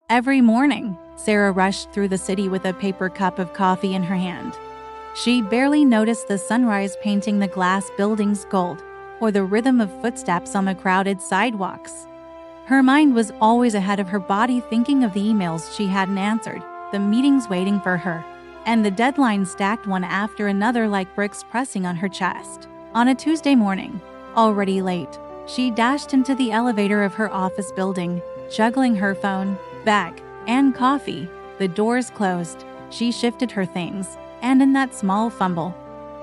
Every morning, Sarah rushed through the city with a paper cup of coffee in her hand. She barely noticed the sunrise painting the glass buildings gold, or the rhythm of footsteps on the crowded sidewalks. Her mind was always ahead of her body, thinking of the emails she hadn't answered, the meetings waiting for her, and the deadlines stacked one after another like bricks pressing on her chest. On a Tuesday morning, already late, she dashed into the elevator of her office building, juggling her phone, bag, and coffee. The doors closed. She shifted her things, and in that small fumble,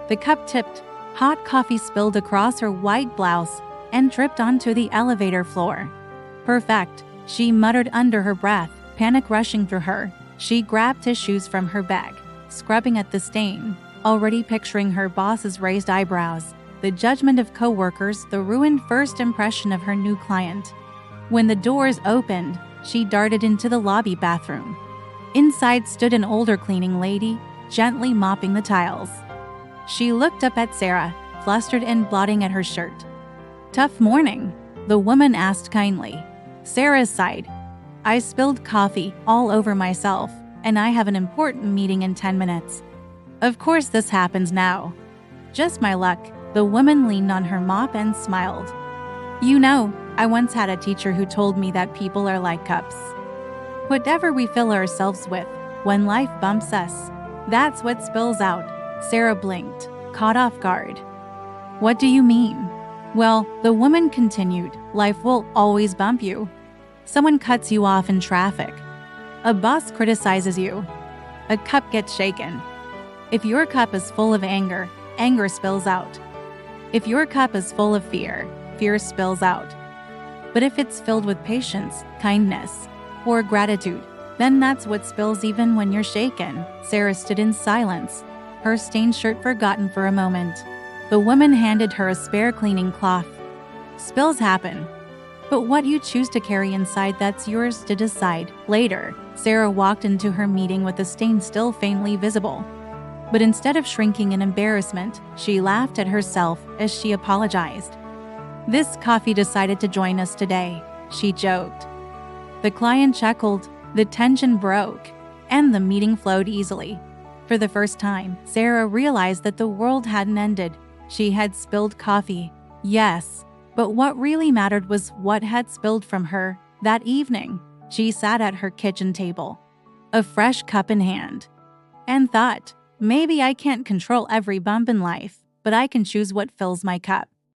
the cup tipped. Hot coffee spilled across her white blouse and dripped onto the elevator floor. Perfect, she muttered under her breath, panic rushing through her. She grabbed tissues from her bag, scrubbing at the stain, already picturing her boss's raised eyebrows, the judgment of coworkers, the ruined first impression of her new client. When the doors opened, she darted into the lobby bathroom. Inside stood an older cleaning lady, gently mopping the tiles. She looked up at Sarah, flustered and blotting at her shirt. "Tough morning," the woman asked kindly. Sarah sighed. "I spilled coffee all over myself, and I have an important meeting in 10 minutes. Of course this happens now." "Just my luck." The woman leaned on her mop and smiled. "You know, I once had a teacher who told me that people are like cups. Whatever we fill ourselves with, when life bumps us, that's what spills out." Sarah blinked, caught off guard. "What do you mean?" "Well," the woman continued, "life will always bump you. Someone cuts you off in traffic. A boss criticizes you. A cup gets shaken. If your cup is full of anger, anger spills out. If your cup is full of fear, fear spills out. But if it's filled with patience, kindness, or gratitude, then that's what spills even when you're shaken." Sarah stood in silence, her stained shirt forgotten for a moment. The woman handed her a spare cleaning cloth. "Spills happen. But what you choose to carry inside, that's yours to decide." Later, Sarah walked into her meeting with the stain still faintly visible. But instead of shrinking in embarrassment, she laughed at herself as she apologized. "This coffee decided to join us today," she joked. The client chuckled, the tension broke, and the meeting flowed easily. For the first time, Sarah realized that the world hadn't ended. She had spilled coffee, yes, but what really mattered was what had spilled from her. That evening, she sat at her kitchen table, a fresh cup in hand, and thought, maybe I can't control every bump in life, but I can choose what fills my cup.